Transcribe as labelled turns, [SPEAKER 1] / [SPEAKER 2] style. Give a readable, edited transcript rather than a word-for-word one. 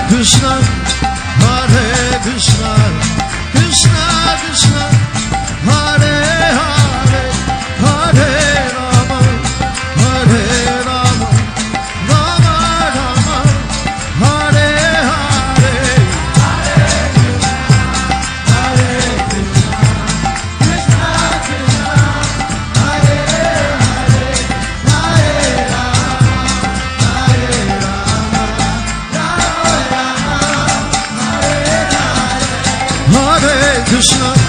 [SPEAKER 1] Krishna, Hare Krishna, Krishna Krishna, Hare Hare, Hare Rama, Hare Rama, Rama Rama, Hare Hare. Hare Krishna, Krishna Krishna, Hare Hare, Hare Rama, Hare Rama, Rama Rama, Hare Hare. Hare Krishna.